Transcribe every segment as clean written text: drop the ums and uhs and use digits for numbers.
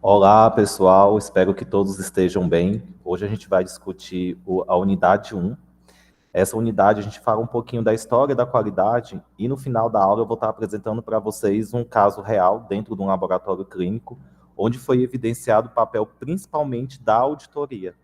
Olá, pessoal. Espero que todos estejam bem. Hoje a gente vai discutir a unidade 1. Essa unidade a gente fala um pouquinho da história da qualidade e no final da aula eu vou estar apresentando para vocês um caso real dentro de um laboratório clínico, onde foi evidenciado o papel principalmente da auditoria.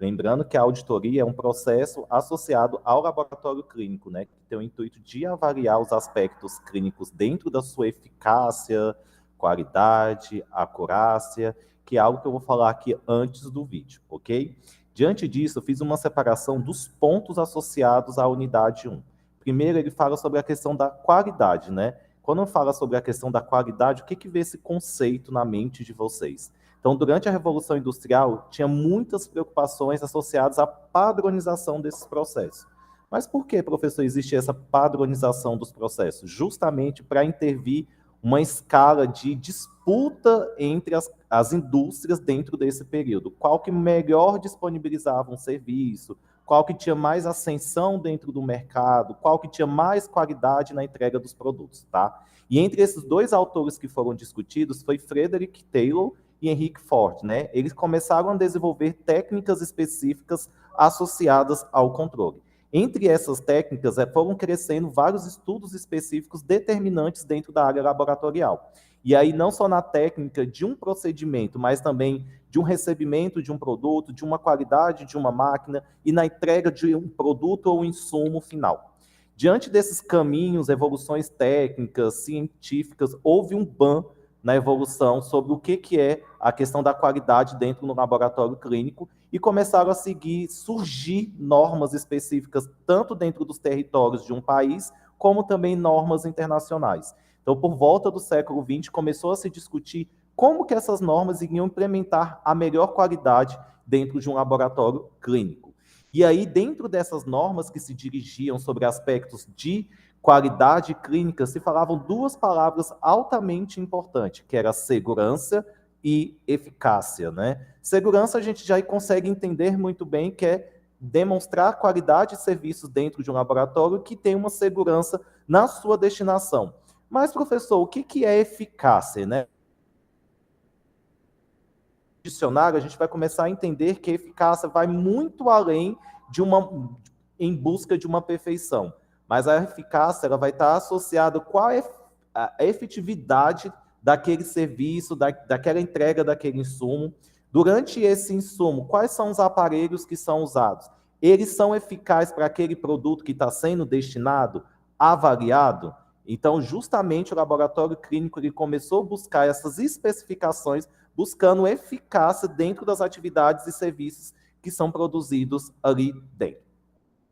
Lembrando que a auditoria é um processo associado ao laboratório clínico, né, que tem o intuito de avaliar os aspectos clínicos dentro da sua eficácia, qualidade, acurácia, que é algo que eu vou falar aqui antes do vídeo, ok? Diante disso, eu fiz uma separação dos pontos associados à unidade 1. Primeiro, ele fala sobre a questão da qualidade, né? Quando fala sobre a questão da qualidade, o que vê esse conceito na mente de vocês? Então, durante a Revolução Industrial, tinha muitas preocupações associadas à padronização desses processos. Mas por que, professor, existe essa padronização dos processos? Justamente para intervir uma escala de disputa entre as indústrias dentro desse período. Qual que melhor disponibilizava um serviço, qual que tinha mais ascensão dentro do mercado, qual que tinha mais qualidade na entrega dos produtos, tá? E entre esses dois autores que foram discutidos foi Frederick Taylor e Henry Ford, né? Eles começaram a desenvolver técnicas específicas associadas ao controle. Entre essas técnicas, foram crescendo vários estudos específicos determinantes dentro da área laboratorial. E aí, não só na técnica de um procedimento, mas também de um recebimento de um produto, de uma qualidade de uma máquina e na entrega de um produto ou insumo final. Diante desses caminhos, evoluções técnicas, científicas, houve um boom na evolução sobre o que é a questão da qualidade dentro do laboratório clínico e começaram a surgir normas específicas, tanto dentro dos territórios de um país, como também normas internacionais. Então, por volta do século XX, começou a se discutir como que essas normas iriam implementar a melhor qualidade dentro de um laboratório clínico. E aí, dentro dessas normas que se dirigiam sobre aspectos de qualidade clínica, se falavam duas palavras altamente importantes, que era segurança e eficácia, né? Segurança a gente já consegue entender muito bem que é demonstrar qualidade de serviços dentro de um laboratório que tem uma segurança na sua destinação. Mas, professor, o que é eficácia, né? No dicionário, a gente vai começar a entender que a eficácia vai muito além de em busca de uma perfeição. Mas a eficácia ela vai estar associada com a efetividade daquele serviço, daquela entrega daquele insumo. Durante esse insumo, quais são os aparelhos que são usados? Eles são eficazes para aquele produto que está sendo destinado, avaliado? Então, justamente o laboratório clínico ele começou a buscar essas especificações, buscando eficácia dentro das atividades e serviços que são produzidos ali dentro.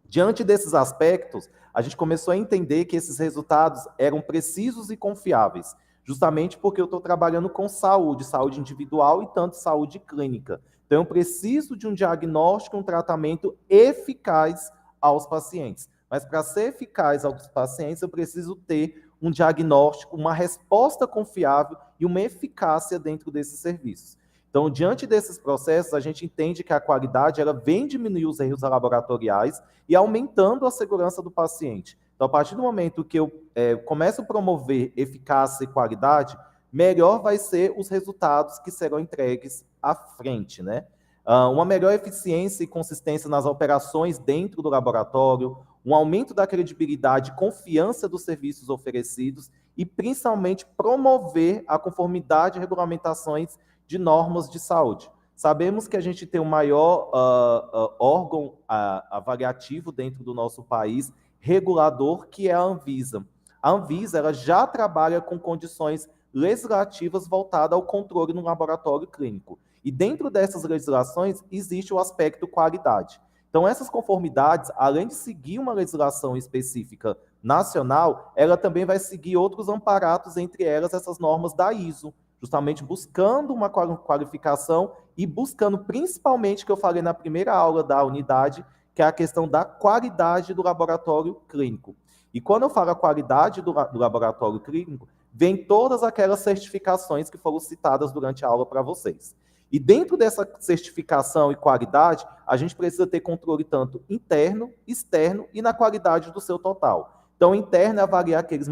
Diante desses aspectos, a gente começou a entender que esses resultados eram precisos e confiáveis, justamente porque eu estou trabalhando com saúde individual e tanto saúde clínica. Então, eu preciso de um diagnóstico, um tratamento eficaz aos pacientes. Mas para ser eficaz aos pacientes, eu preciso ter um diagnóstico, uma resposta confiável e uma eficácia dentro desses serviços. Então, diante desses processos, a gente entende que a qualidade ela vem diminuir os erros laboratoriais e aumentando a segurança do paciente. Então, a partir do momento que eu começo a promover eficácia e qualidade, melhor vai ser os resultados que serão entregues à frente, né? Uma melhor eficiência e consistência nas operações dentro do laboratório, um aumento da credibilidade e confiança dos serviços oferecidos e, principalmente, promover a conformidade e regulamentações de normas de saúde. Sabemos que a gente tem o maior órgão avaliativo dentro do nosso país, regulador, que é a Anvisa. A Anvisa ela já trabalha com condições legislativas voltadas ao controle no laboratório clínico. E dentro dessas legislações existe o aspecto qualidade. Então, essas conformidades, além de seguir uma legislação específica nacional, ela também vai seguir outros amparados, entre elas essas normas da ISO, justamente buscando uma qualificação e buscando principalmente, que eu falei na primeira aula da unidade, que é a questão da qualidade do laboratório clínico. E quando eu falo a qualidade do laboratório clínico, vem todas aquelas certificações que foram citadas durante a aula para vocês. E dentro dessa certificação e qualidade, a gente precisa ter controle tanto interno, externo e na qualidade do seu total. Então, interno é avaliar aqueles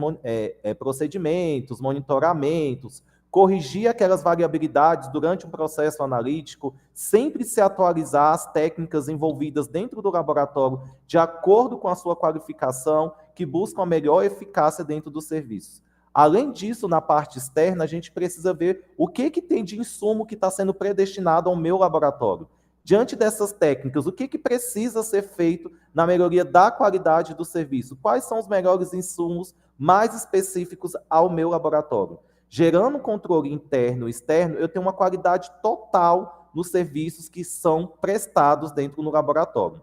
procedimentos, monitoramentos, corrigir aquelas variabilidades durante um processo analítico, sempre se atualizar as técnicas envolvidas dentro do laboratório de acordo com a sua qualificação, que buscam a melhor eficácia dentro do serviço. Além disso, na parte externa, a gente precisa ver o que tem de insumo que está sendo predestinado ao meu laboratório. Diante dessas técnicas, o que precisa ser feito na melhoria da qualidade do serviço? Quais são os melhores insumos mais específicos ao meu laboratório? Gerando um controle interno e externo, eu tenho uma qualidade total nos serviços que são prestados dentro do laboratório.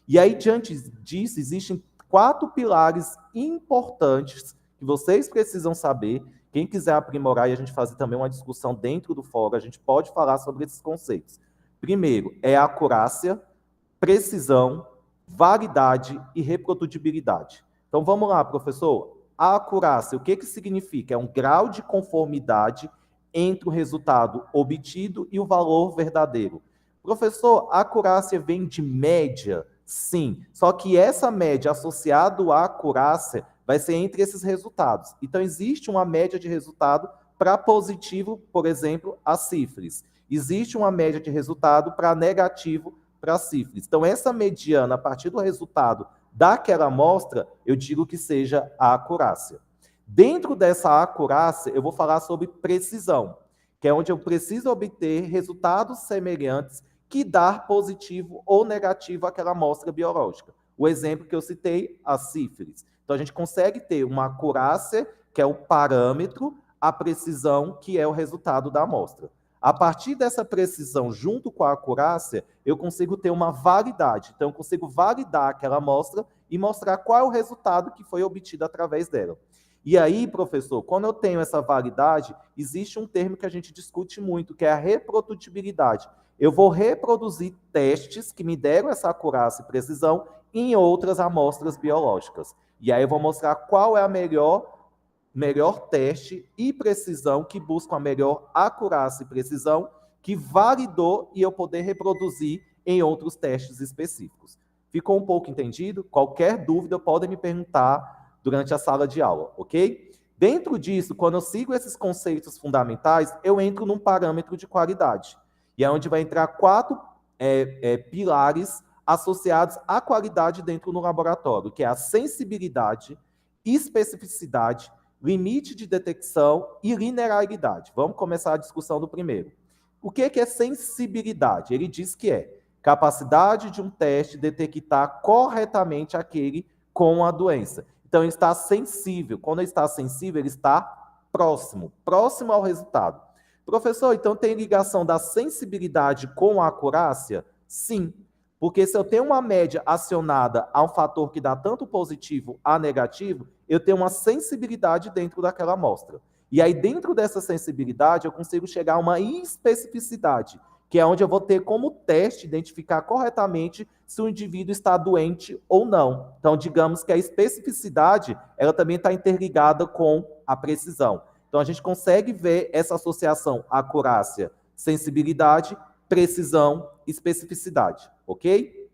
E aí, diante disso, existem 4 pilares importantes que vocês precisam saber. Quem quiser aprimorar e a gente fazer também uma discussão dentro do fórum, a gente pode falar sobre esses conceitos. Primeiro, é a acurácia, precisão, validade e reprodutibilidade. Então, vamos lá, professor. A acurácia, o que significa? É um grau de conformidade entre o resultado obtido e o valor verdadeiro. Professor, a acurácia vem de média? Sim, só que essa média associada à acurácia vai ser entre esses resultados. Então, existe uma média de resultado para positivo, por exemplo, a sífilis. Existe uma média de resultado para negativo para sífilis. Então, essa mediana, a partir do resultado daquela amostra, eu digo que seja a acurácia. Dentro dessa acurácia, eu vou falar sobre precisão, que é onde eu preciso obter resultados semelhantes que dar positivo ou negativo àquela amostra biológica. O exemplo que eu citei, a sífilis. Então, a gente consegue ter uma acurácia, que é o parâmetro, a precisão, que é o resultado da amostra. A partir dessa precisão, junto com a acurácia, eu consigo ter uma validade. Então, eu consigo validar aquela amostra e mostrar qual é o resultado que foi obtido através dela. E aí, professor, quando eu tenho essa validade, existe um termo que a gente discute muito, que é a reprodutibilidade. Eu vou reproduzir testes que me deram essa acurácia e precisão em outras amostras biológicas. E aí eu vou mostrar qual é a melhor teste e precisão que busca a melhor acurácia e precisão que validou e eu poder reproduzir em outros testes específicos. Ficou um pouco entendido? Qualquer dúvida podem me perguntar durante a sala de aula, ok? Dentro disso, quando eu sigo esses conceitos fundamentais, eu entro num parâmetro de qualidade. E é onde vai entrar 4 pilares associados à qualidade dentro do laboratório, que é a sensibilidade, especificidade, limite de detecção e linearidade. Vamos começar a discussão do primeiro. O que é sensibilidade? Ele diz que é capacidade de um teste detectar corretamente aquele com a doença. Então, ele está sensível. Quando ele está sensível, ele está próximo ao resultado. Professor, então tem ligação da sensibilidade com a acurácia? Sim, porque se eu tenho uma média acionada a um fator que dá tanto positivo a negativo, eu tenho uma sensibilidade dentro daquela amostra. E aí, dentro dessa sensibilidade, eu consigo chegar a uma especificidade, que é onde eu vou ter como teste identificar corretamente se o indivíduo está doente ou não. Então, digamos que a especificidade, ela também está interligada com a precisão. Então, a gente consegue ver essa associação acurácia, sensibilidade, precisão, especificidade, ok?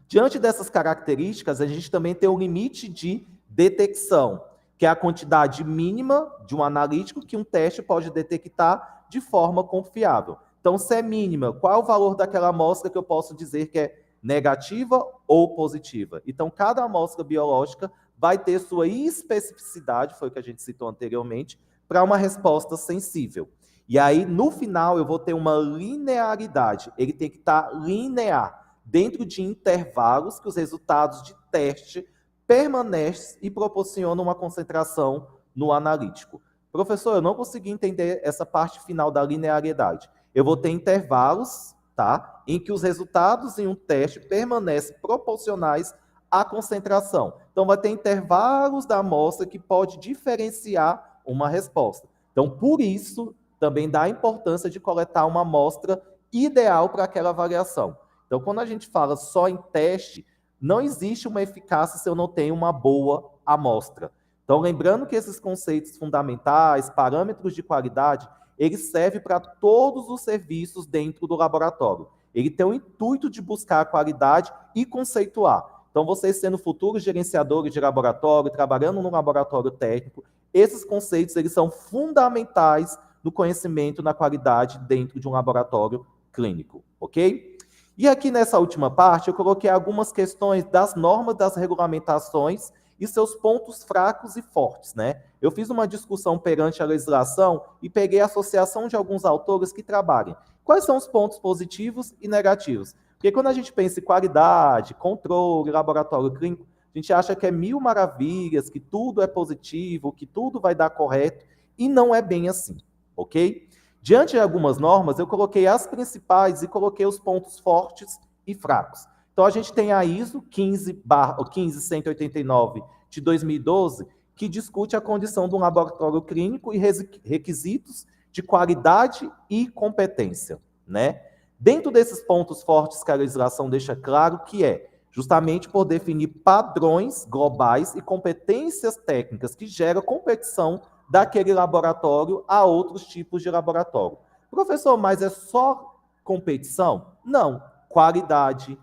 Diante dessas características, a gente também tem o limite de detecção, que é a quantidade mínima de um analítico que um teste pode detectar de forma confiável. Então, se é mínima, qual é o valor daquela amostra que eu posso dizer que é negativa ou positiva? Então, cada amostra biológica vai ter sua especificidade, foi o que a gente citou anteriormente, para uma resposta sensível. E aí, no final, eu vou ter uma linearidade. Ele tem que estar linear, dentro de intervalos que os resultados de teste permanecem e proporcionam uma concentração no analítico. Professor, eu não consegui entender essa parte final da linearidade. Eu vou ter intervalos, tá, em que os resultados em um teste permanecem proporcionais à concentração. Então, vai ter intervalos da amostra que pode diferenciar uma resposta. Então, por isso, também dá a importância de coletar uma amostra ideal para aquela avaliação. Então, quando a gente fala só em teste, não existe uma eficácia se eu não tenho uma boa amostra. Então, lembrando que esses conceitos fundamentais, parâmetros de qualidade, eles servem para todos os serviços dentro do laboratório. Ele tem o intuito de buscar a qualidade e conceituar. Então, vocês sendo futuros gerenciadores de laboratório, trabalhando no laboratório técnico, esses conceitos eles são fundamentais no conhecimento, na qualidade dentro de um laboratório clínico, ok? E aqui nessa última parte eu coloquei algumas questões das normas, das regulamentações e seus pontos fracos e fortes, né? Eu fiz uma discussão perante a legislação e peguei a associação de alguns autores que trabalhem. Quais são os pontos positivos e negativos? Porque quando a gente pensa em qualidade, controle, laboratório clínico, a gente acha que é mil maravilhas, que tudo é positivo, que tudo vai dar correto, e não é bem assim, ok? Diante de algumas normas, eu coloquei as principais e coloquei os pontos fortes e fracos. Então, a gente tem a ISO 15189 de 2012, que discute a condição de um laboratório clínico e requisitos de qualidade e competência, né? Dentro desses pontos fortes que a legislação deixa claro que é justamente por definir padrões globais e competências técnicas que geram competição daquele laboratório a outros tipos de laboratório. Professor, mas é só competição? Não. Qualidade,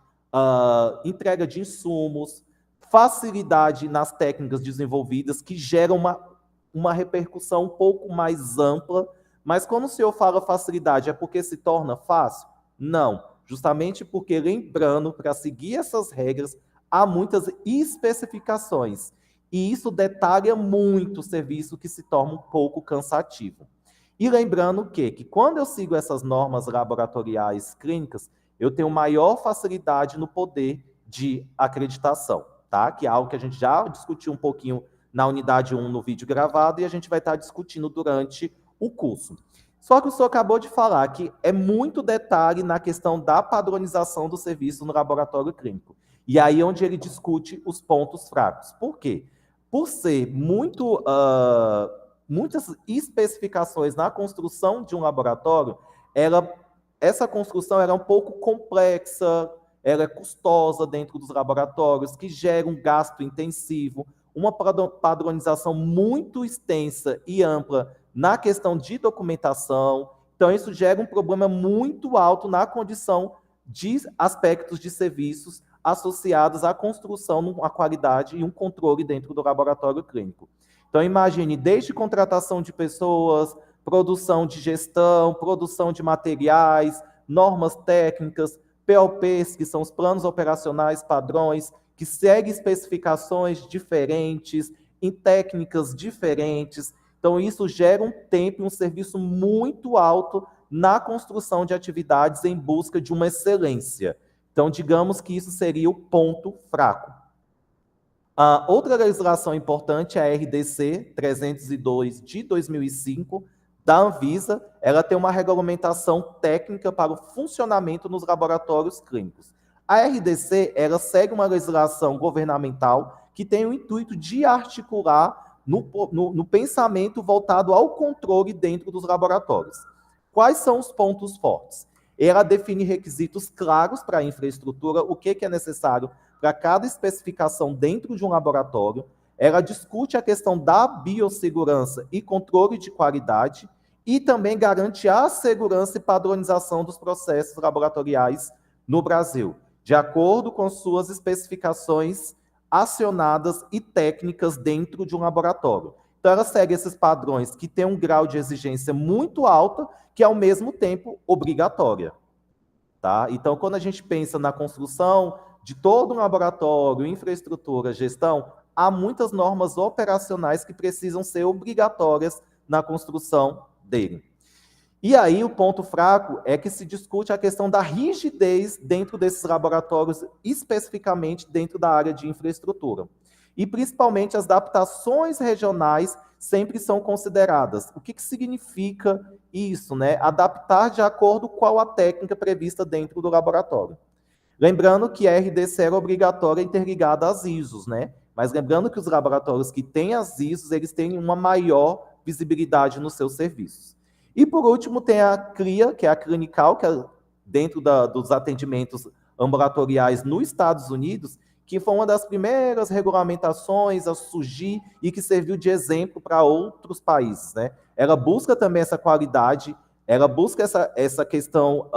entrega de insumos, facilidade nas técnicas desenvolvidas que geram uma repercussão um pouco mais ampla. Mas quando o senhor fala facilidade, é porque se torna fácil? Não. Justamente porque, lembrando, para seguir essas regras, há muitas especificações. E isso detalha muito o serviço, que se torna um pouco cansativo. E lembrando que quando eu sigo essas normas laboratoriais clínicas, eu tenho maior facilidade no poder de acreditação, tá? Que é algo que a gente já discutiu um pouquinho na unidade 1 no vídeo gravado e a gente vai estar discutindo durante o curso. Só que o senhor acabou de falar que é muito detalhe na questão da padronização do serviço no laboratório clínico. E aí é onde ele discute os pontos fracos. Por quê? Por ser muitas especificações na construção de um laboratório, essa construção é um pouco complexa, ela é custosa dentro dos laboratórios, que gera um gasto intensivo, uma padronização muito extensa e ampla na questão de documentação. Então, isso gera um problema muito alto na condição de aspectos de serviços associados à construção, a qualidade e um controle dentro do laboratório clínico. Então, imagine, desde contratação de pessoas, produção de gestão, produção de materiais, normas técnicas, POPs, que são os planos operacionais padrões, que seguem especificações diferentes, em técnicas diferentes. Então, isso gera um tempo e um serviço muito alto na construção de atividades em busca de uma excelência. Então, digamos que isso seria o ponto fraco. A outra legislação importante é a RDC 302 de 2005, da Anvisa. Ela tem uma regulamentação técnica para o funcionamento nos laboratórios clínicos. A RDC, ela segue uma legislação governamental que tem o intuito de articular no pensamento voltado ao controle dentro dos laboratórios. Quais são os pontos fortes? Ela define requisitos claros para a infraestrutura, o que é necessário para cada especificação dentro de um laboratório. Ela discute a questão da biossegurança e controle de qualidade e também garante a segurança e padronização dos processos laboratoriais no Brasil, de acordo com suas especificações acionadas e técnicas dentro de um laboratório. Então, ela segue esses padrões que têm um grau de exigência muito alto, que é, ao mesmo tempo, obrigatória. Tá? Então, quando a gente pensa na construção de todo um laboratório, infraestrutura, gestão, há muitas normas operacionais que precisam ser obrigatórias na construção dele. E aí, o ponto fraco é que se discute a questão da rigidez dentro desses laboratórios, especificamente dentro da área de infraestrutura. E, principalmente, as adaptações regionais sempre são consideradas. O que significa isso, né? Adaptar de acordo com a técnica prevista dentro do laboratório. Lembrando que a RDC era obrigatória interligada às ISOs, né? Mas lembrando que os laboratórios que têm as ISOs, eles têm uma maior visibilidade nos seus serviços. E, por último, tem a CLIA, que é a Clinical, que é dentro dos atendimentos ambulatoriais nos Estados Unidos, que foi uma das primeiras regulamentações a surgir e que serviu de exemplo para outros países, né? Ela busca também essa qualidade, ela busca essa questão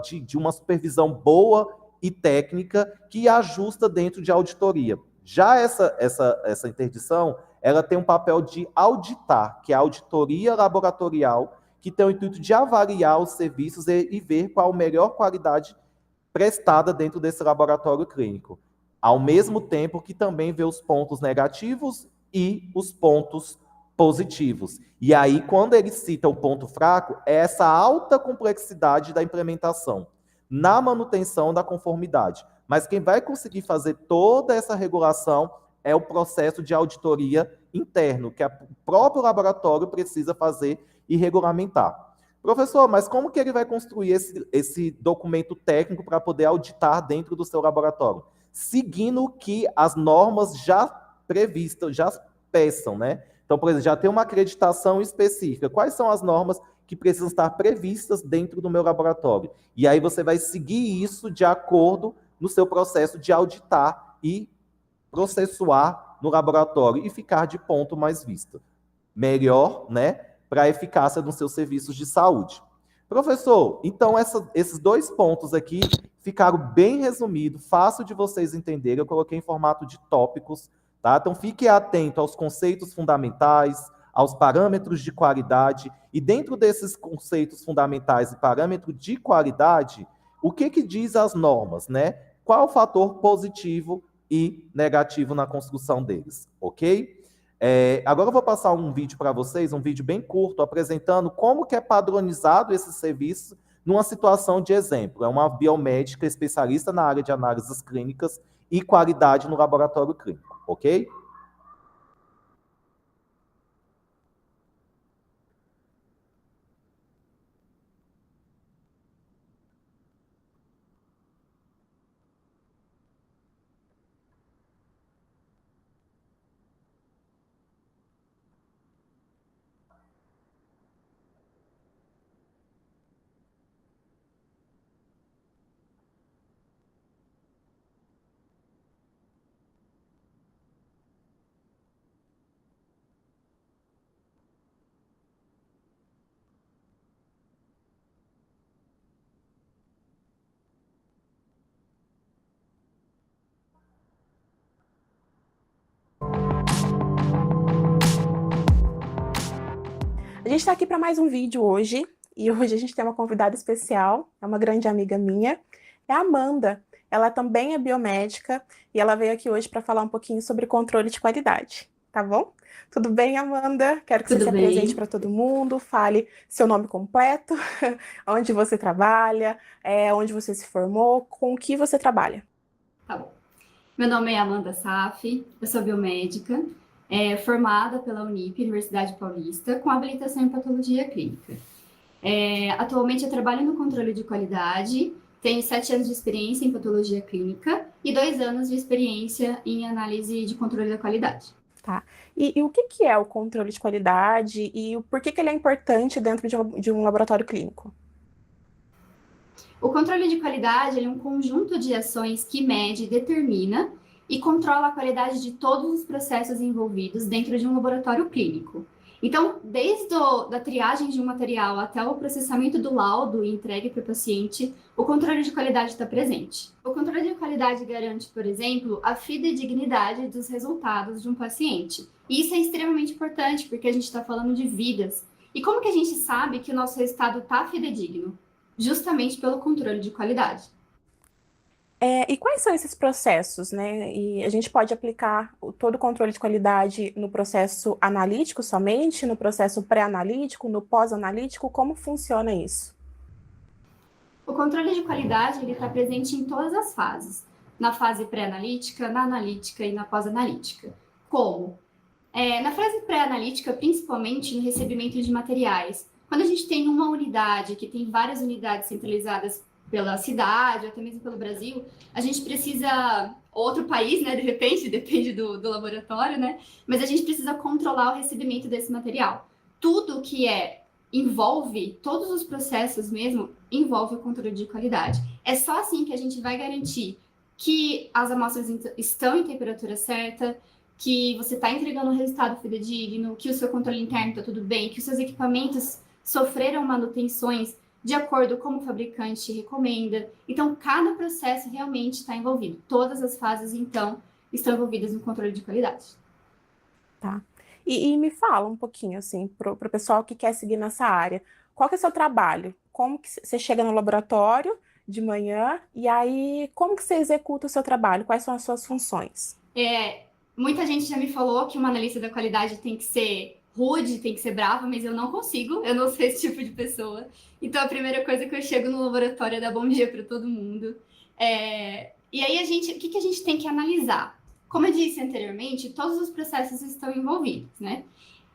de uma supervisão boa e técnica que ajusta dentro de auditoria. Já essa interdição, ela tem um papel de auditar, que é a auditoria laboratorial, que tem o intuito de avaliar os serviços e ver qual a melhor qualidade prestada dentro desse laboratório clínico. Ao mesmo tempo que também vê os pontos negativos e os pontos positivos. E aí, quando ele cita o ponto fraco, é essa alta complexidade da implementação na manutenção da conformidade. Mas quem vai conseguir fazer toda essa regulação é o processo de auditoria interno, que o próprio laboratório precisa fazer e regulamentar. Professor, mas como que ele vai construir esse documento técnico para poder auditar dentro do seu laboratório? Seguindo o que as normas já previstas, já peçam, né? Então, por exemplo, já tem uma acreditação específica. Quais são as normas que precisam estar previstas dentro do meu laboratório? E aí você vai seguir isso de acordo no seu processo de auditar e processuar no laboratório e ficar de ponto mais visto. Melhor, né, para a eficácia dos seus serviços de saúde. Professor, então esses dois pontos aqui ficaram bem resumidos, fácil de vocês entenderem, eu coloquei em formato de tópicos, tá? Então fique atento aos conceitos fundamentais, aos parâmetros de qualidade, e dentro desses conceitos fundamentais e parâmetros de qualidade, o que diz as normas, né? Qual o fator positivo e negativo na construção deles, ok? Agora eu vou passar um vídeo para vocês, um vídeo bem curto, apresentando como que é padronizado esse serviço numa situação de exemplo. É uma biomédica especialista na área de análises clínicas e qualidade no laboratório clínico, ok? A gente está aqui para mais um vídeo hoje, e hoje a gente tem uma convidada especial, é uma grande amiga minha, é a Amanda. Ela também é biomédica e ela veio aqui hoje para falar um pouquinho sobre controle de qualidade, tá bom? Tudo bem, Amanda? Quero que você se apresente para todo mundo, fale seu nome completo, onde você trabalha, onde você se formou, com o que você trabalha. Tá bom. Meu nome é Amanda Saf, eu sou biomédica, formada pela Unip, Universidade Paulista, com habilitação em patologia clínica. Atualmente eu trabalho no controle de qualidade, tenho 7 anos de experiência em patologia clínica e 2 anos de experiência em análise de controle da qualidade. Tá. E o que é o controle de qualidade e por que ele é importante dentro de um laboratório clínico? O controle de qualidade é um conjunto de ações que mede, determina e controla a qualidade de todos os processos envolvidos dentro de um laboratório clínico. Então, desde da triagem de um material até o processamento do laudo e entregue para o paciente, o controle de qualidade está presente. O controle de qualidade garante, por exemplo, a fidedignidade dos resultados de um paciente. E isso é extremamente importante, porque a gente está falando de vidas. E como que a gente sabe que o nosso resultado está fidedigno? Justamente pelo controle de qualidade. E quais são esses processos, né? E a gente pode aplicar todo o controle de qualidade no processo analítico somente, no processo pré-analítico, no pós-analítico? Como funciona isso? O controle de qualidade ele está presente em todas as fases, na fase pré-analítica, na analítica e na pós-analítica. Como? Na fase pré-analítica, principalmente no recebimento de materiais. Quando a gente tem uma unidade, que tem várias unidades centralizadas pela cidade, ou até mesmo pelo Brasil, a gente precisa, outro país, né, de repente, depende do laboratório, né, mas a gente precisa controlar o recebimento desse material. Tudo que envolve, todos os processos mesmo, envolve o controle de qualidade. É só assim que a gente vai garantir que as amostras estão em temperatura certa, que você está entregando um resultado fidedigno, que o seu controle interno está tudo bem, que os seus equipamentos sofreram manutenções de acordo com o fabricante recomenda. Então, cada processo realmente está envolvido. Todas as fases, então, estão envolvidas no controle de qualidade. Tá. E me fala um pouquinho, assim, para o pessoal que quer seguir nessa área. qual que é o seu trabalho? Como que você chega no laboratório de manhã e aí como que você executa o seu trabalho? Quais são as suas funções? Muita gente já me falou que uma analista da qualidade tem que ser rude, tem que ser brava, mas eu não consigo, eu não sou esse tipo de pessoa. Então a primeira coisa que eu chego no laboratório é dar bom dia para todo mundo. E aí o que a gente tem que analisar? Como eu disse anteriormente, todos os processos estão envolvidos, né?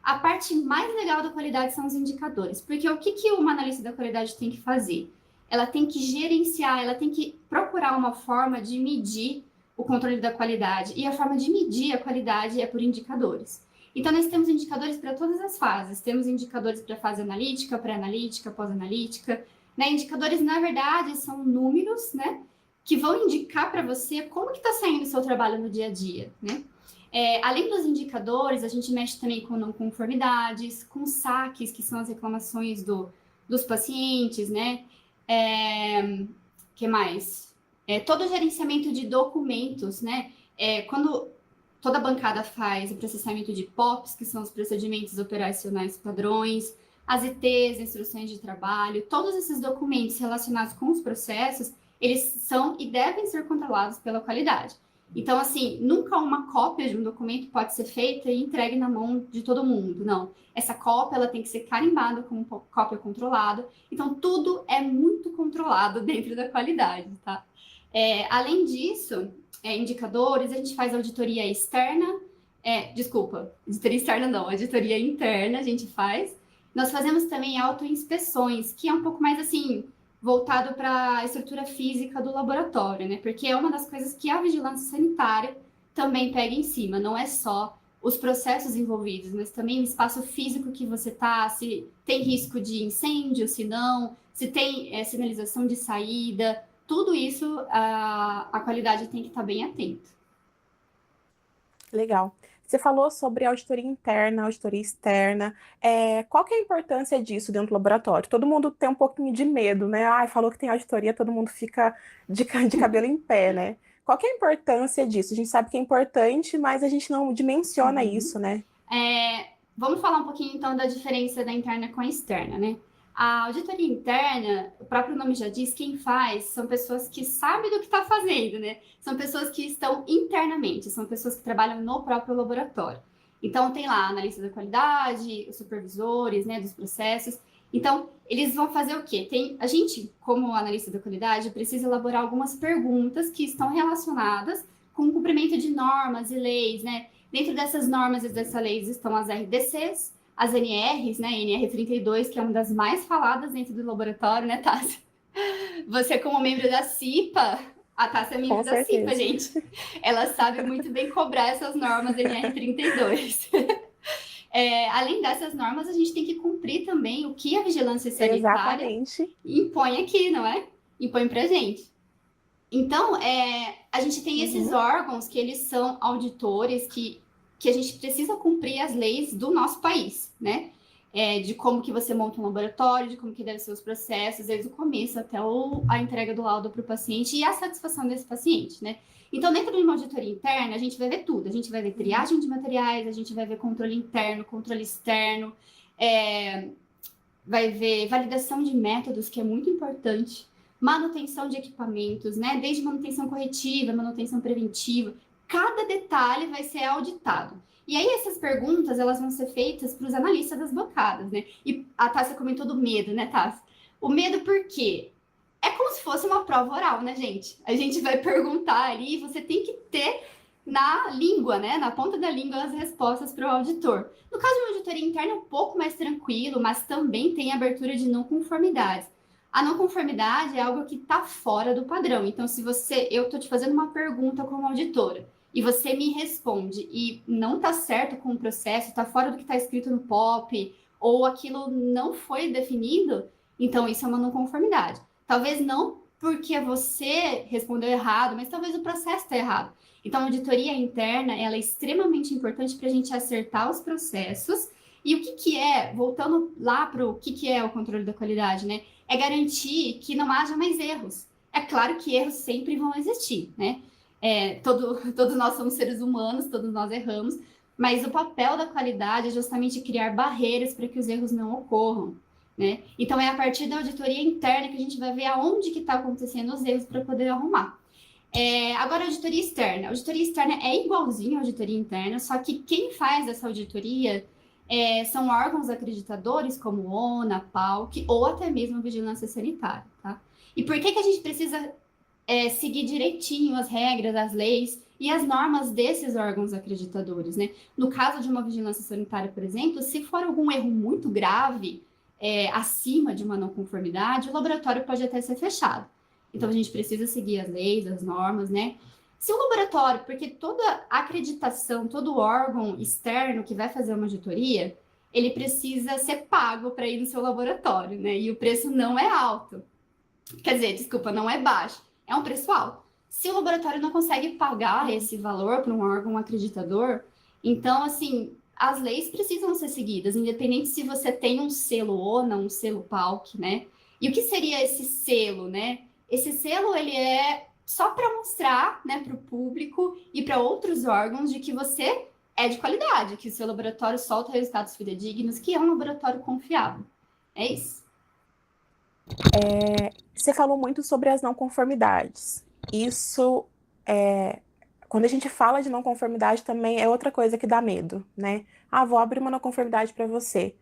A parte mais legal da qualidade são os indicadores, porque o que uma analista da qualidade tem que fazer? Ela tem que gerenciar, ela tem que procurar uma forma de medir o controle da qualidade, e a forma de medir a qualidade é por indicadores. Então, nós temos indicadores para todas as fases, temos indicadores para a fase analítica, pré-analítica, pós-analítica, né? Indicadores, na verdade, são números, né, que vão indicar para você como que está saindo o seu trabalho no dia a dia, né? Além dos indicadores, a gente mexe também com não conformidades, com saques, que são as reclamações dos pacientes, né? Que mais? Todo o gerenciamento de documentos, né? Quando toda a bancada faz o processamento de POPs, que são os procedimentos operacionais padrões, as ITs, instruções de trabalho, todos esses documentos relacionados com os processos, eles são e devem ser controlados pela qualidade. Então, assim, nunca uma cópia de um documento pode ser feita e entregue na mão de todo mundo, não. Essa cópia, ela tem que ser carimbada como cópia controlada. Então, tudo é muito controlado dentro da qualidade, tá? Além disso, indicadores, a gente faz auditoria externa, auditoria externa não, auditoria interna a gente faz. Nós fazemos também autoinspeções, que é um pouco mais assim, voltado para a estrutura física do laboratório, né? Porque é uma das coisas que a vigilância sanitária também pega em cima, não é só os processos envolvidos, mas também o espaço físico que você está, se tem risco de incêndio, se não, se tem sinalização de saída, tudo isso a qualidade tem que estar bem atenta. Legal. Você falou sobre auditoria interna, auditoria externa. Qual que é a importância disso dentro do laboratório? Todo mundo tem um pouquinho de medo, né? Ai, falou que tem auditoria, todo mundo fica de cabelo em pé, né? Qual que é a importância disso? A gente sabe que é importante, mas a gente não dimensiona isso, né? Vamos falar um pouquinho, então, da diferença da interna com a externa, né? A auditoria interna, o próprio nome já diz, quem faz são pessoas que sabem do que está fazendo, né? São pessoas que estão internamente, são pessoas que trabalham no próprio laboratório. Então, tem lá a analista da qualidade, os supervisores, né, dos processos. Então, eles vão fazer o quê? A gente, como analista da qualidade, precisa elaborar algumas perguntas que estão relacionadas com o cumprimento de normas e leis, né? Dentro dessas normas e dessas leis estão as RDCs, as NRs, né, NR32, que é uma das mais faladas dentro do laboratório, né, Tássia? Você, como membro da CIPA, a Tássia é membro da CIPA, gente. Ela sabe muito bem cobrar essas normas NR32. Além dessas normas, a gente tem que cumprir também o que a vigilância sanitária impõe aqui, não é? Impõe pra gente. Então, a gente tem esses órgãos que eles são auditores, que a gente precisa cumprir as leis do nosso país, né? De como que você monta um laboratório, de como que devem ser os processos, desde o começo até a entrega do laudo para o paciente e a satisfação desse paciente, né? Então, dentro de uma auditoria interna, a gente vai ver tudo. A gente vai ver triagem de materiais, a gente vai ver controle interno, controle externo, vai ver validação de métodos, que é muito importante, manutenção de equipamentos, né? Desde manutenção corretiva, manutenção preventiva, cada detalhe vai ser auditado. E aí essas perguntas, elas vão ser feitas para os analistas das bancadas, né? E a Tássia comentou do medo, né, Tássia? O medo por quê? É como se fosse uma prova oral, né, gente? A gente vai perguntar ali, você tem que ter na língua, né? Na ponta da língua as respostas para o auditor. No caso de uma auditoria interna é um pouco mais tranquilo, mas também tem abertura de não conformidades. A não conformidade é algo que está fora do padrão. Então, se eu estou te fazendo uma pergunta como auditora, e você me responde e não está certo com o processo, está fora do que está escrito no POP, ou aquilo não foi definido, então isso é uma não conformidade. Talvez não porque você respondeu errado, mas talvez o processo está errado. Então, a auditoria interna, ela é extremamente importante para a gente acertar os processos. E o que é, voltando lá para o que é o controle da qualidade, né? É garantir que não haja mais erros. É claro que erros sempre vão existir, né? Todos nós somos seres humanos, todos nós erramos, mas o papel da qualidade é justamente criar barreiras para que os erros não ocorram. né? Então, é a partir da auditoria interna que a gente vai ver aonde que está acontecendo os erros para poder arrumar. Agora, a auditoria externa. A auditoria externa é igualzinho à auditoria interna, só que quem faz essa auditoria são órgãos acreditadores, como ONA, PALC, ou até mesmo a vigilância sanitária, tá? E por que a gente precisa seguir direitinho as regras, as leis e as normas desses órgãos acreditadores, né? No caso de uma vigilância sanitária, por exemplo, se for algum erro muito grave, acima de uma não conformidade, o laboratório pode até ser fechado. Então, a gente precisa seguir as leis, as normas, né? Se o laboratório, porque toda acreditação, todo órgão externo que vai fazer uma auditoria, ele precisa ser pago para ir no seu laboratório, né? E o preço não é alto. Quer dizer, desculpa, não é baixo. É um preço alto. Se o laboratório não consegue pagar esse valor para um órgão acreditador, então, assim, as leis precisam ser seguidas, independente se você tem um selo ONA, um selo PALC, né? E o que seria esse selo, né? Esse selo, ele é só para mostrar, né, para o público e para outros órgãos de que você é de qualidade, que o seu laboratório solta resultados fidedignos, que é um laboratório confiável. É isso. Você falou muito sobre as não conformidades. Isso, quando a gente fala de não conformidade, também é outra coisa que dá medo, né? Ah, vou abrir uma não conformidade para você.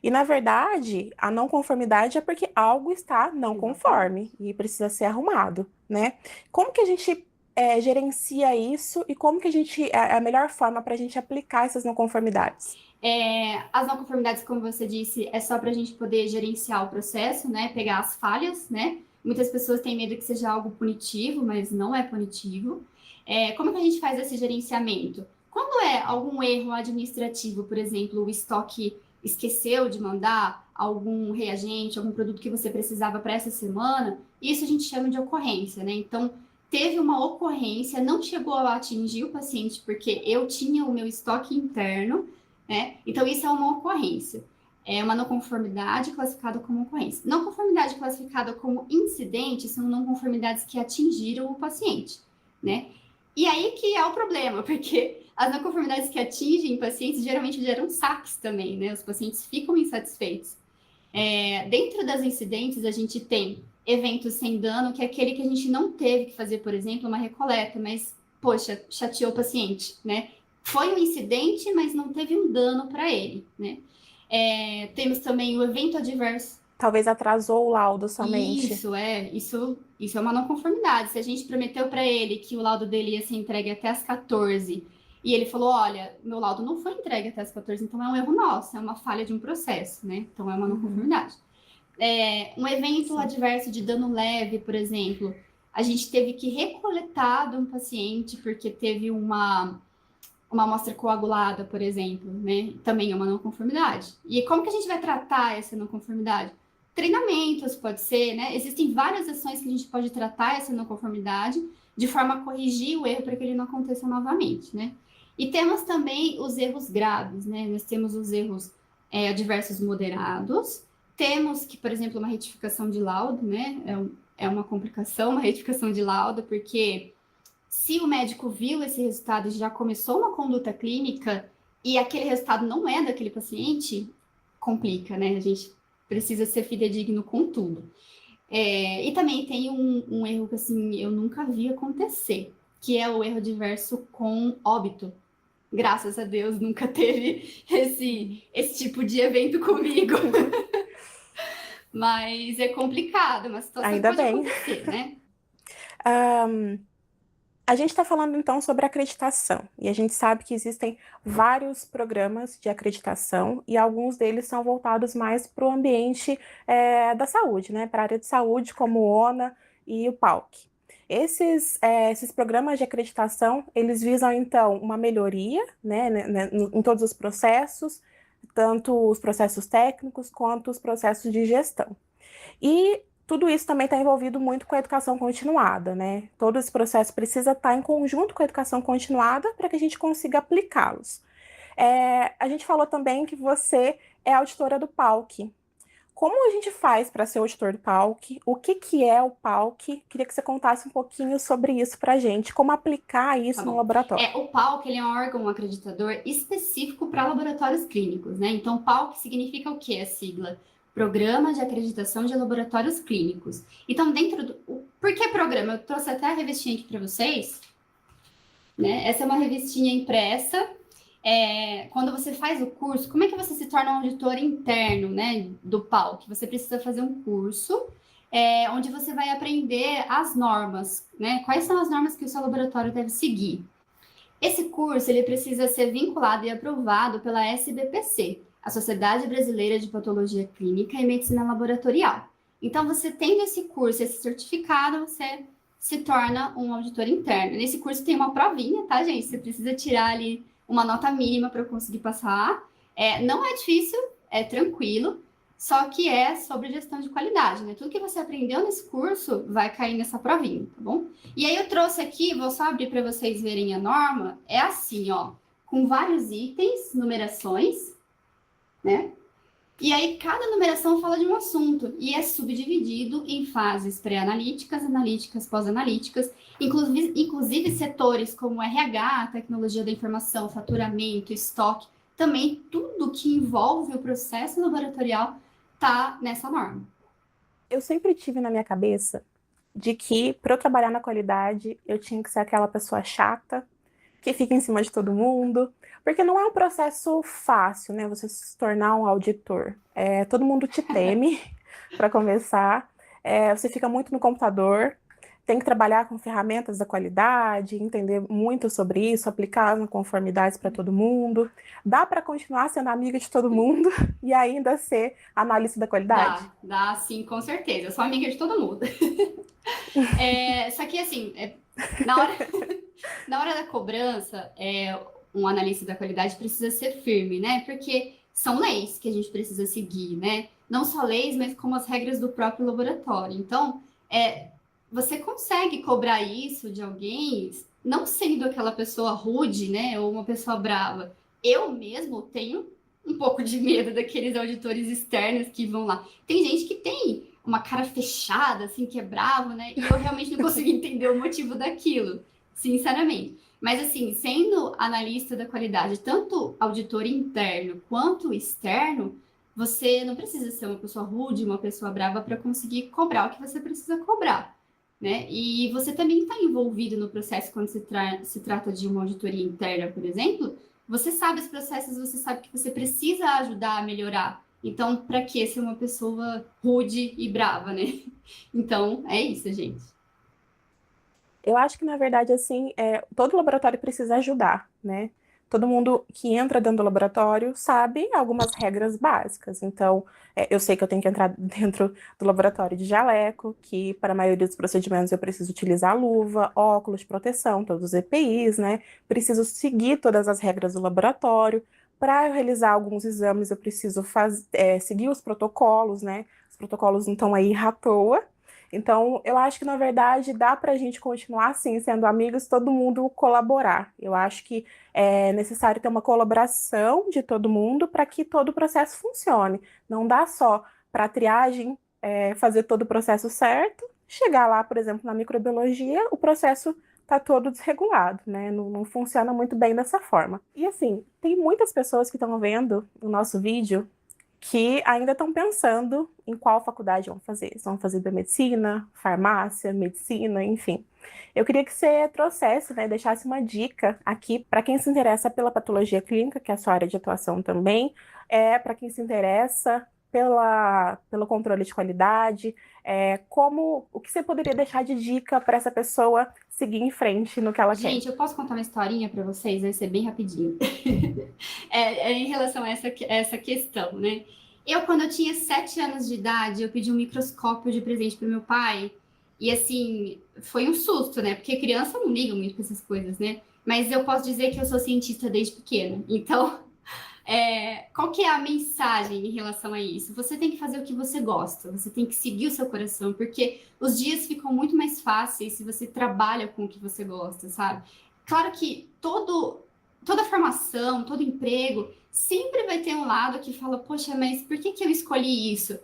E, na verdade, a não conformidade é porque algo está não conforme e precisa ser arrumado, né? Como que a gente gerencia isso e como que a melhor forma para a gente aplicar essas não conformidades? As não conformidades, como você disse, é só para a gente poder gerenciar o processo, né? Pegar as falhas, né? Muitas pessoas têm medo que seja algo punitivo, mas não é punitivo. Como que a gente faz esse gerenciamento? Quando é algum erro administrativo, por exemplo, o estoque esqueceu de mandar algum reagente, algum produto que você precisava para essa semana, isso a gente chama de ocorrência, né? Então, teve uma ocorrência, não chegou a atingir o paciente porque eu tinha o meu estoque interno, né? Então, isso é uma ocorrência. É uma não conformidade classificada como ocorrência. Não conformidade classificada como incidente são não conformidades que atingiram o paciente, né? E aí que é o problema, porque as não conformidades que atingem pacientes geralmente geram saques também, né? Os pacientes ficam insatisfeitos. Dentro das incidentes, a gente tem eventos sem dano, que é aquele que a gente não teve que fazer, por exemplo, uma recoleta, mas, poxa, chateou o paciente, né? Foi um incidente, mas não teve um dano para ele, né? Temos também o evento adverso. Talvez atrasou o laudo somente. Isso é uma não conformidade. Se a gente prometeu para ele que o laudo dele ia ser entregue até as 14 e ele falou, olha, meu laudo não foi entregue até as 14, então é um erro nosso, é uma falha de um processo, né? Então é uma não conformidade. Um evento adverso de dano leve, por exemplo, a gente teve que recoletar de um paciente porque teve uma amostra coagulada, por exemplo, né? Também é uma não conformidade. E como que a gente vai tratar essa não conformidade? Treinamentos, pode ser, né? Existem várias ações que a gente pode tratar essa não conformidade de forma a corrigir o erro para que ele não aconteça novamente, né? E temos também os erros graves, né? Nós temos os erros adversos moderados, temos que, por exemplo, uma retificação de laudo, né? É uma complicação, uma retificação de laudo, porque se o médico viu esse resultado e já começou uma conduta clínica e aquele resultado não é daquele paciente, complica, né? A gente precisa ser fidedigno com tudo. E também tem um erro que, assim, eu nunca vi acontecer, que é o erro adverso com óbito. Graças a Deus, nunca teve esse tipo de evento comigo. Mas é complicado, uma situação Ainda que pode bem. acontecer, né? A gente está falando então sobre acreditação, e a gente sabe que existem vários programas de acreditação, e alguns deles são voltados mais para o ambiente da saúde, né? Para a área de saúde, como o ONA e o PALC. Esses programas de acreditação, eles visam então uma melhoria, né, em todos os processos, tanto os processos técnicos quanto os processos de gestão. E tudo isso também está envolvido muito com a educação continuada, né? Todo esse processo precisa estar em conjunto com a educação continuada para que a gente consiga aplicá-los. A gente falou também que você é auditora do PALC. Como a gente faz para ser auditor do PALC? O que é o PALC? Queria que você contasse um pouquinho sobre isso para a gente, como aplicar isso no laboratório. O PALC ele é um órgão acreditador específico para laboratórios clínicos, né? Então, PALC significa o que, a sigla? Programa de Acreditação de Laboratórios Clínicos. Então, por que programa? Eu trouxe até a revistinha aqui para vocês, né? Essa é uma revistinha impressa. Quando você faz o curso, como é que você se torna um auditor interno, né, do PALC? Você precisa fazer um curso onde você vai aprender as normas, né? Quais são as normas que o seu laboratório deve seguir? Esse curso ele precisa ser vinculado e aprovado pela SBPC, a Sociedade Brasileira de Patologia Clínica e Medicina Laboratorial. Então, você tendo esse curso, esse certificado, você se torna um auditor interno. Nesse curso tem uma provinha, tá, gente? Você precisa tirar ali uma nota mínima para conseguir passar. Não é difícil, é tranquilo, só que é sobre gestão de qualidade, né? Tudo que você aprendeu nesse curso vai cair nessa provinha, tá bom? E aí eu trouxe aqui, vou só abrir para vocês verem a norma, é assim, ó, com vários itens, numerações, né? E aí cada numeração fala de um assunto e é subdividido em fases pré-analíticas, analíticas, pós-analíticas, inclusive setores como RH, tecnologia da informação, faturamento, estoque, também tudo que envolve o processo laboratorial está nessa norma. Eu sempre tive na minha cabeça de que, para eu trabalhar na qualidade, eu tinha que ser aquela pessoa chata, que fica em cima de todo mundo, porque não é um processo fácil, né? Você se tornar um auditor. Todo mundo te teme, para começar. Você fica muito no computador, tem que trabalhar com ferramentas da qualidade, entender muito sobre isso, aplicar as conformidades para todo mundo. Dá para continuar sendo amiga de todo mundo e ainda ser analista da qualidade? Dá sim, com certeza. Eu sou amiga de todo mundo. Só que assim, na hora da cobrança, um analista da qualidade precisa ser firme, né? Porque são leis que a gente precisa seguir, né? Não só leis, mas como as regras do próprio laboratório. Então, você consegue cobrar isso de alguém, não sendo aquela pessoa rude, né? Ou uma pessoa brava. Eu mesmo tenho um pouco de medo daqueles auditores externos que vão lá. Tem gente que tem uma cara fechada, assim, que é bravo, né? E eu realmente não consigo entender o motivo daquilo, sinceramente. Mas, assim, sendo analista da qualidade, tanto auditor interno quanto externo, você não precisa ser uma pessoa rude, uma pessoa brava para conseguir cobrar o que você precisa cobrar, né? E você também está envolvido no processo quando se trata de uma auditoria interna, por exemplo. Você sabe os processos, você sabe que você precisa ajudar a melhorar. Então, para que ser uma pessoa rude e brava, né? Então, é isso, gente. Eu acho que, na verdade, assim, todo laboratório precisa ajudar, né? Todo mundo que entra dentro do laboratório sabe algumas regras básicas. Então, eu sei que eu tenho que entrar dentro do laboratório de jaleco, que para a maioria dos procedimentos eu preciso utilizar luva, óculos de proteção, todos os EPIs, né? Preciso seguir todas as regras do laboratório. Para realizar alguns exames, eu preciso seguir os protocolos, né? Os protocolos não estão aí à toa. Então, eu acho que, na verdade, dá para a gente continuar, assim, sendo amigos, todo mundo colaborar. Eu acho que é necessário ter uma colaboração de todo mundo para que todo o processo funcione. Não dá só para a triagem fazer todo o processo certo, chegar lá, por exemplo, na microbiologia, o processo está todo desregulado, né? Não funciona muito bem dessa forma. E, assim, tem muitas pessoas que estão vendo o nosso vídeo que ainda estão pensando em qual faculdade vão fazer. Se vão fazer biomedicina, farmácia, medicina, enfim. Eu queria que você trouxesse, né, deixasse uma dica aqui para quem se interessa pela patologia clínica, que é a sua área de atuação também, para quem se interessa pelo controle de qualidade, o que você poderia deixar de dica para essa pessoa seguir em frente no que ela quer? Gente, eu posso contar uma historinha para vocês? Vai ser bem rapidinho. Em relação a essa questão, né? Quando eu tinha 7 anos de idade, eu pedi um microscópio de presente para meu pai. E, assim, foi um susto, né? Porque criança não liga muito para essas coisas, né? Mas eu posso dizer que eu sou cientista desde pequena. Então, qual que é a mensagem em relação a isso? Você tem que fazer o que você gosta, você tem que seguir o seu coração, porque os dias ficam muito mais fáceis se você trabalha com o que você gosta, sabe? Claro que toda formação, todo emprego, sempre vai ter um lado que fala, poxa, mas por que eu escolhi isso?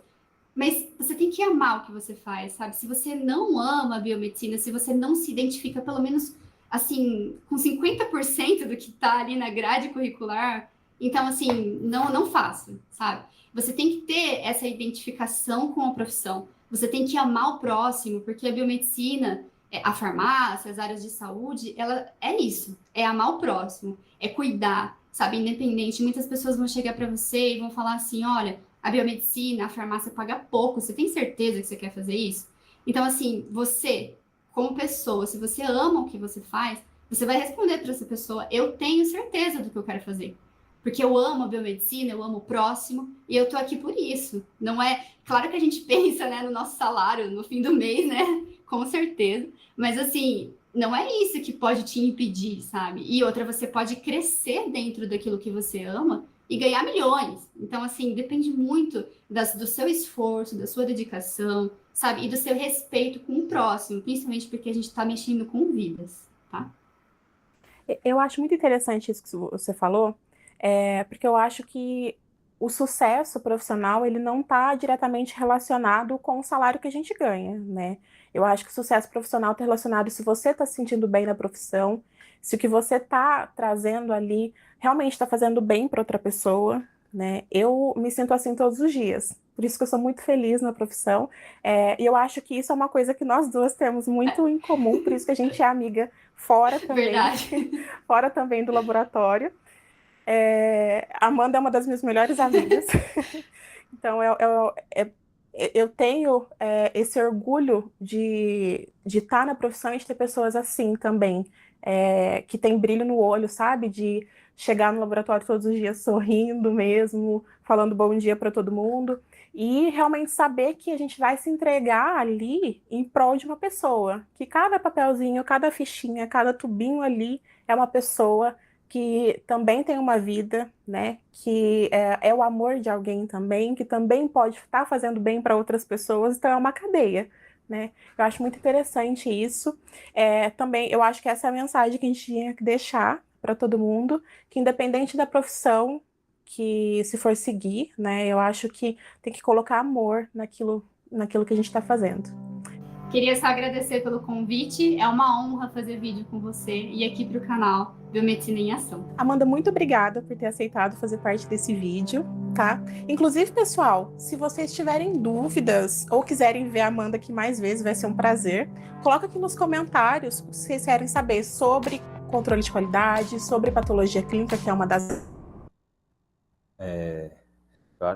Mas você tem que amar o que você faz, sabe? Se você não ama a biomedicina, se você não se identifica, pelo menos, assim, com 50% do que está ali na grade curricular, Então, assim, não faça, sabe? Você tem que ter essa identificação com a profissão. Você tem que amar o próximo, porque a biomedicina, a farmácia, as áreas de saúde, ela é isso, é amar o próximo, é cuidar, sabe? Independente, muitas pessoas vão chegar para você e vão falar assim, olha, a biomedicina, a farmácia paga pouco, você tem certeza que você quer fazer isso? Então, assim, você, como pessoa, se você ama o que você faz, você vai responder para essa pessoa, eu tenho certeza do que eu quero fazer. Porque eu amo a biomedicina, eu amo o próximo, e eu tô aqui por isso. Não é. Claro que a gente pensa, né, no nosso salário no fim do mês, né? Com certeza. Mas assim, não é isso que pode te impedir, sabe? E outra, você pode crescer dentro daquilo que você ama e ganhar milhões. Então, assim, depende muito do seu esforço, da sua dedicação, sabe? E do seu respeito com o próximo, principalmente porque a gente está mexendo com vidas, tá? Eu acho muito interessante isso que você falou, porque eu acho que o sucesso profissional ele não está diretamente relacionado com o salário que a gente ganha, né? Eu acho que o sucesso profissional está relacionado se você está se sentindo bem na profissão, se o que você está trazendo ali realmente está fazendo bem para outra pessoa, né? Eu me sinto assim todos os dias, por isso que eu sou muito feliz na profissão, e eu acho que isso é uma coisa que nós duas temos muito em comum, por isso que a gente é amiga fora também, Verdade. fora também do laboratório. Amanda é uma das minhas melhores amigas. Então, eu tenho esse orgulho de estar na profissão e de ter pessoas assim também, que tem brilho no olho, sabe? De chegar no laboratório todos os dias sorrindo mesmo, falando bom dia para todo mundo, e realmente saber que a gente vai se entregar ali em prol de uma pessoa, que cada papelzinho, cada fichinha, cada tubinho ali é uma pessoa que também tem uma vida, né? Que é o amor de alguém também, que também pode estar fazendo bem para outras pessoas, então é uma cadeia, né? Eu acho muito interessante isso. Também eu acho que essa é a mensagem que a gente tinha que deixar para todo mundo, que independente da profissão que se for seguir, né? Eu acho que tem que colocar amor naquilo que a gente está fazendo. Queria só agradecer pelo convite. É uma honra fazer vídeo com você e aqui para o canal Biomedicina em Ação. Amanda, muito obrigada por ter aceitado fazer parte desse vídeo, tá? Inclusive, pessoal, se vocês tiverem dúvidas ou quiserem ver a Amanda aqui mais vezes, vai ser um prazer. Coloca aqui nos comentários se vocês querem saber sobre controle de qualidade, sobre patologia clínica, que é uma das...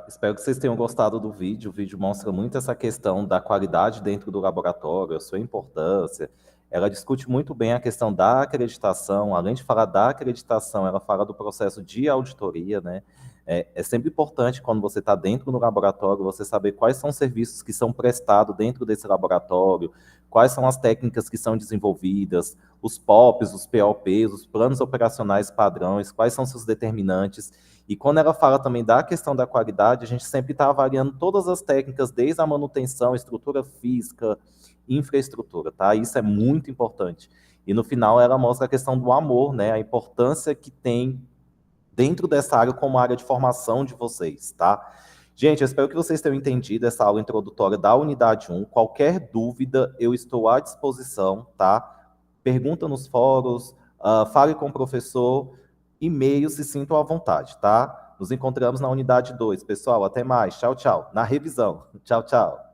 Espero que vocês tenham gostado do vídeo. O vídeo mostra muito essa questão da qualidade dentro do laboratório, a sua importância. Ela discute muito bem a questão da acreditação. Além de falar da acreditação, ela fala do processo de auditoria, né? É sempre importante, quando você está dentro do laboratório, você saber quais são os serviços que são prestados dentro desse laboratório, quais são as técnicas que são desenvolvidas, os POPs, os POPs, os planos operacionais padrões, quais são seus determinantes. E quando ela fala também da questão da qualidade, a gente sempre está avaliando todas as técnicas, desde a manutenção, estrutura física, infraestrutura, tá? Isso é muito importante. E no final ela mostra a questão do amor, né? A importância que tem dentro dessa área como área de formação de vocês, tá? Gente, eu espero que vocês tenham entendido essa aula introdutória da unidade 1. Qualquer dúvida, eu estou à disposição, tá? Pergunta nos fóruns, fale com o professor, e-mail, se sintam à vontade, tá? Nos encontramos na unidade 2. Pessoal, até mais. Tchau, tchau. Na revisão. Tchau, tchau.